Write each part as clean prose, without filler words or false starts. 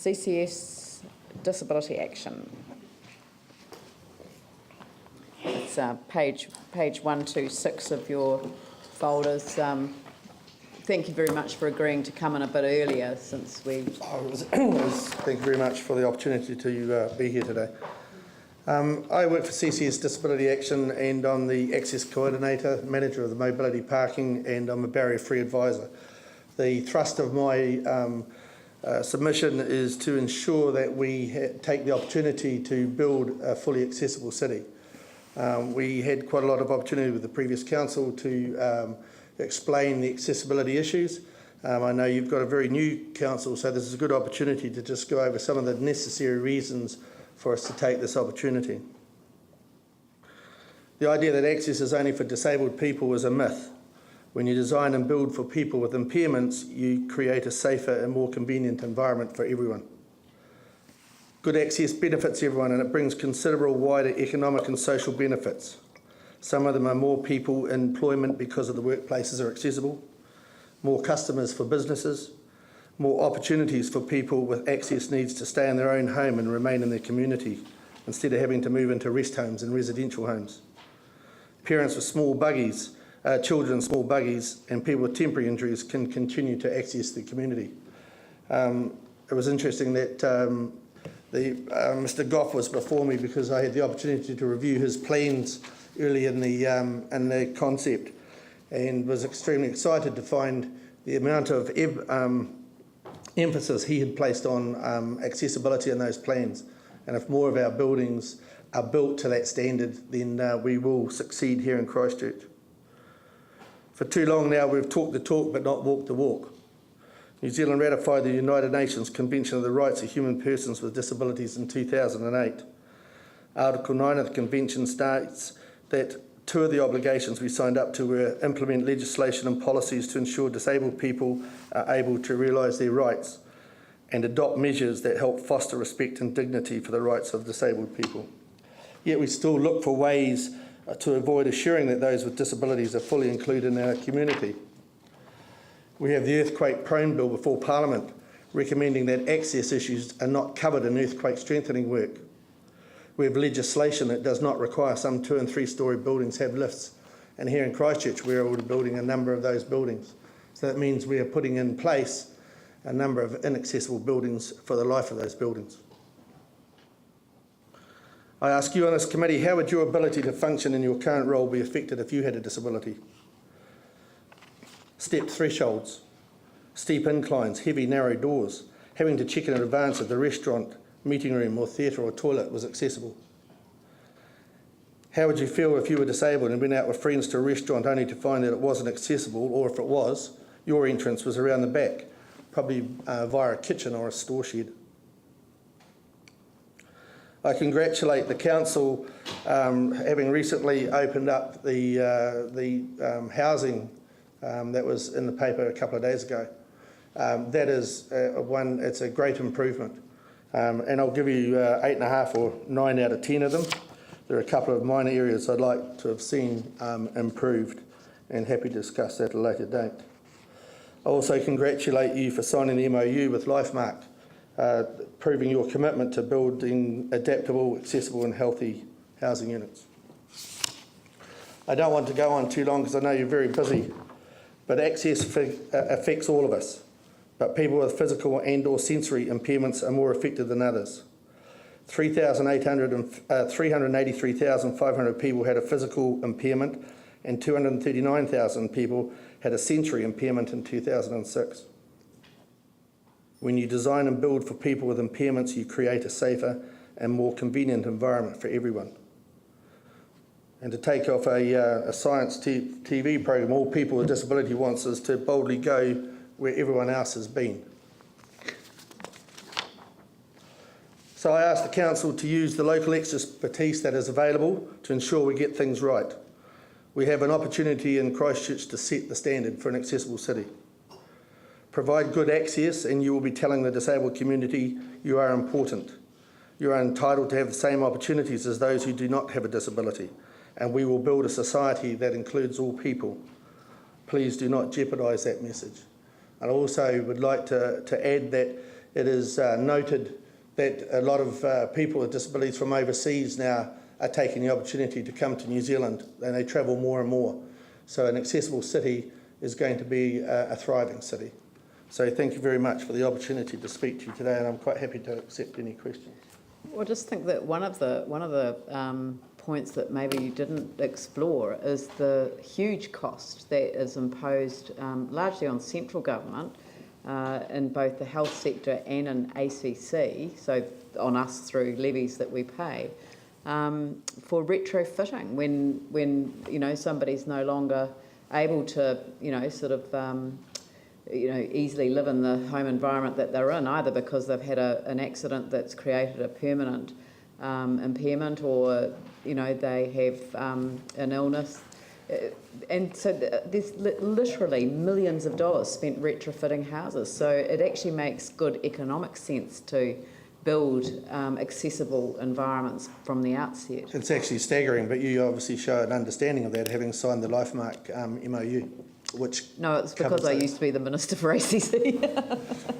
CCS Disability Action. It's page 126 of your folders. Thank you very much for agreeing to come in a bit earlier since we... Thank you very much for the opportunity to be here today. I work for CCS Disability Action and I'm the Access Coordinator, Manager of the Mobility Parking, and I'm a barrier-free advisor. The thrust of my submission is to ensure that we take the opportunity to build a fully accessible city. We had quite a lot of opportunity with the previous council to explain the accessibility issues. I know you've got a very new council, so this is a good opportunity to just go over some of the necessary reasons for us to take this opportunity. The idea that access is only for disabled people is a myth. When you design and build for people with impairments, you create a safer and more convenient environment for everyone. Good access benefits everyone and it brings considerable wider economic and social benefits. Some of them are more people in employment because of the workplaces are accessible, more customers for businesses, more opportunities for people with access needs to stay in their own home and remain in their community instead of having to move into rest homes and residential homes. Parents with small buggies, children in small buggies and people with temporary injuries can continue to access the community. It was interesting that Mr. Goff was before me because I had the opportunity to review his plans early in the concept and was extremely excited to find the amount of emphasis he had placed on accessibility in those plans. And if more of our buildings are built to that standard, then we will succeed here in Christchurch. For too long now we've talked the talk but not walked the walk. New Zealand ratified the United Nations Convention of the Rights of Human Persons with Disabilities in 2008. Article 9 of the Convention states that two of the obligations we signed up to were implement legislation and policies to ensure disabled people are able to realise their rights and adopt measures that help foster respect and dignity for the rights of disabled people. Yet we still look for ways to avoid assuring that those with disabilities are fully included in our community. We have the earthquake-prone bill before Parliament, recommending that access issues are not covered in earthquake strengthening work. We have legislation that does not require some 2- and 3-storey buildings have lifts. And here in Christchurch, we're already building a number of those buildings. So that means we are putting in place a number of inaccessible buildings for the life of those buildings. I ask you on this committee, how would your ability to function in your current role be affected if you had a disability? Stepped thresholds, steep inclines, heavy narrow doors, having to check in advance if the restaurant, meeting room or theatre or toilet was accessible. How would you feel if you were disabled and went out with friends to a restaurant only to find that it wasn't accessible, or if it was, your entrance was around the back, probably via a kitchen or a store shed? I congratulate the council having recently opened up the housing that was in the paper a couple of days ago. That is it's a great improvement. And I'll give you 8.5 or 9 out of 10 of them. There are a couple of minor areas I'd like to have seen improved, and happy to discuss that at a later date. I also congratulate you for signing the MOU with LifeMark, proving your commitment to building adaptable, accessible and healthy housing units. I don't want to go on too long because I know you're very busy, but access affects all of us. But people with physical and or sensory impairments are more affected than others. 383,500 people had a physical impairment and 239,000 people had a sensory impairment in 2006. When you design and build for people with impairments, you create a safer and more convenient environment for everyone. And to take off a science TV program, all people with disability wants is to boldly go where everyone else has been. So I ask the council to use the local expertise that is available to ensure we get things right. We have an opportunity in Christchurch to set the standard for an accessible city. Provide good access and you will be telling the disabled community you are important. You are entitled to have the same opportunities as those who do not have a disability, and we will build a society that includes all people. Please do not jeopardise that message. I also would like to add that it is noted that a lot of people with disabilities from overseas now are taking the opportunity to come to New Zealand, and they travel more and more. So an accessible city is going to be a thriving city. So thank you very much for the opportunity to speak to you today, and I'm quite happy to accept any questions. Well, I just think that one of the points that maybe you didn't explore is the huge cost that is imposed largely on central government in both the health sector and in ACC, so on us through levies that we pay, for retrofitting when somebody's no longer able to easily live in the home environment that they're in, either because they've had an accident that's created a permanent impairment, or they have an illness. And so there's literally millions of dollars spent retrofitting houses. So it actually makes good economic sense to build accessible environments from the outset. It's actually staggering, but you obviously show an understanding of that, having signed the LifeMark MOU. No, it's because I used to be the Minister for ACC.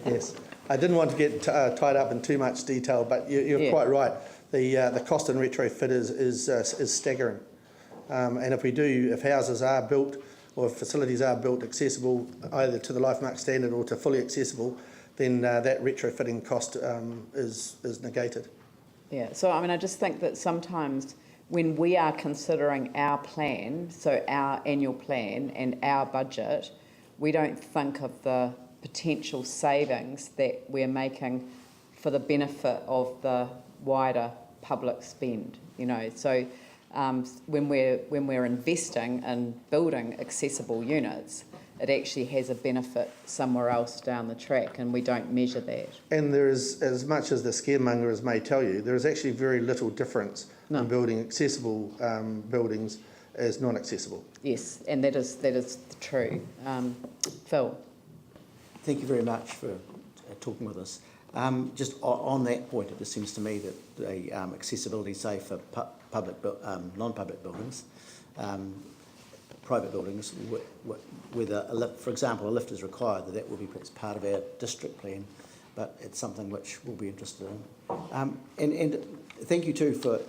Yes. I didn't want to get tied up in too much detail, but you're quite right. The cost in retrofit is staggering. And if houses are built or if facilities are built accessible either to the LifeMark standard or to fully accessible, then that retrofitting cost is negated. Yeah, so I just think that sometimes when we are considering our plan, so our annual plan and our budget, we don't think of the potential savings that we're making for the benefit of the wider public spend. So when we're investing in building accessible units, it actually has a benefit somewhere else down the track, and we don't measure that. And there is, as much as the scaremongers may tell you, there is actually very little difference in building accessible buildings as non-accessible. Yes, and that is true. Phil. Thank you very much for talking with us. Just on that point, it just seems to me that the accessibility, say for non-public buildings, private buildings, whether for example a lift is required, that will be perhaps part of our district plan, but it's something which we'll be interested in. And thank you too for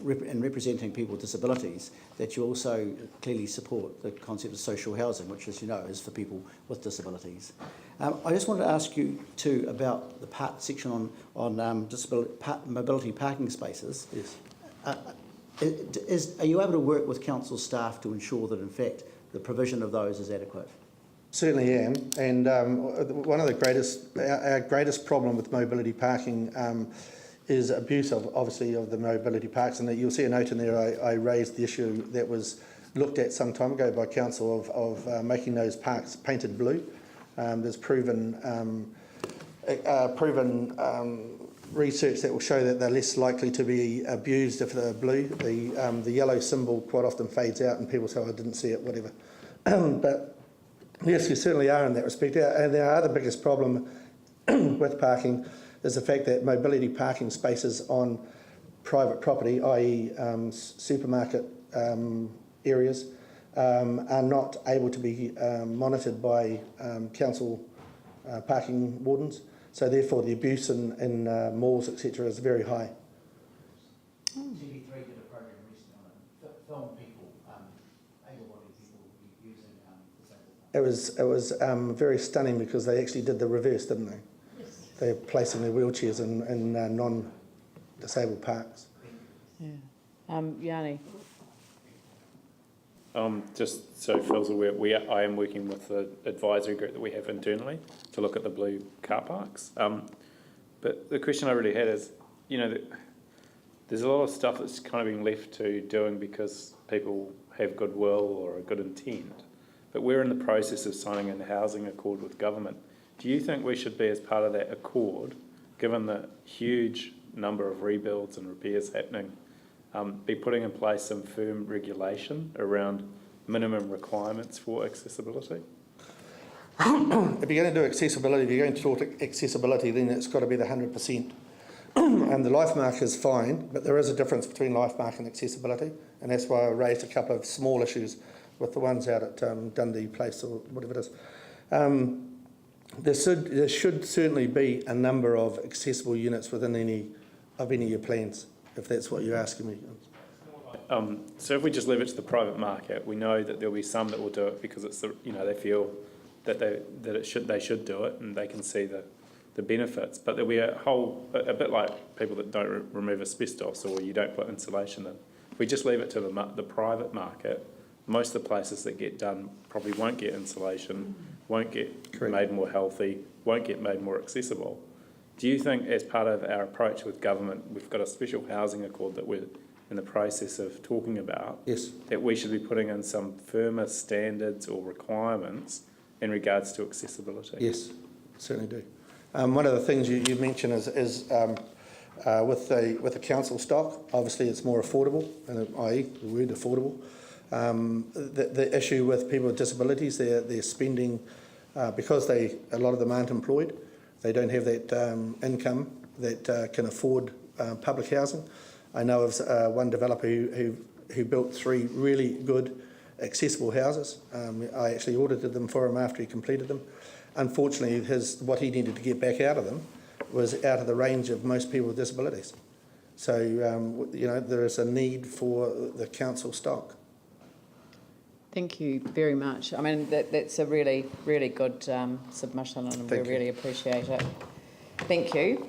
in representing people with disabilities, that you also clearly support the concept of social housing, which, as you know, is for people with disabilities. I just wanted to ask you too about the section on mobility parking spaces. Yes. Are you able to work with council staff to ensure that, in fact, the provision of those is adequate? Certainly am, and one of our greatest problem with mobility parking is abuse obviously of the mobility parks, and you'll see a note in there. I raised the issue that was looked at some time ago by council of making those parks painted blue. There's proven research that will show that they're less likely to be abused if they're blue. The yellow symbol quite often fades out and people say, I didn't see it, whatever. But yes, we certainly are in that respect. And our other biggest problem with parking is the fact that mobility parking spaces on private property, i.e. Supermarket areas, are not able to be monitored by council parking wardens. So therefore the abuse in malls, etc. is very high. TV3 did a program recently on it, film people, able-bodied people using disabled parks. It was very stunning because they actually did the reverse, didn't they? Yes. They're placing their wheelchairs in non-disabled parks. Yeah. Yanni. Just so Phil's aware, I am working with the advisory group that we have internally to look at the blue car parks. But the question I really had is, there's a lot of stuff that's kind of being left to doing because people have goodwill or a good intent. But we're in the process of signing a housing accord with government. Do you think we should be, as part of that accord, given the huge number of rebuilds and repairs happening, be putting in place some firm regulation around minimum requirements for accessibility? If you're going to do accessibility, if you're going to talk accessibility, then it's got to be the 100%. And the LifeMark is fine, but there is a difference between LifeMark and accessibility, and that's why I raised a couple of small issues with the ones out at Dundee Place or whatever it is. There should certainly be a number of accessible units within any of your plans, if that's what you're asking me. So if we just leave it to the private market, we know that there'll be some that will do it because it's they feel that they should do it and they can see the benefits. But there'll be a bit like people that don't remove asbestos or you don't put insulation in. If we just leave it to the private market, most of the places that get done probably won't get insulation, won't get made more healthy, won't get made more accessible. Do you think, as part of our approach with government, we've got a special housing accord that we're in the process of talking about, Yes. that we should be putting in some firmer standards or requirements in regards to accessibility? Yes, certainly do. One of the things you mentioned is with the council stock, obviously it's more affordable, i.e. the word affordable. The issue with people with disabilities, they're spending, because a lot of them aren't employed, they don't have that income that can afford public housing. I know of one developer who built 3 really good accessible houses. I actually audited them for him after he completed them. Unfortunately, what he needed to get back out of them was out of the range of most people with disabilities. So, there is a need for the council stock. Thank you very much. I mean, that's a really, really good submission and we really appreciate it. Thank you.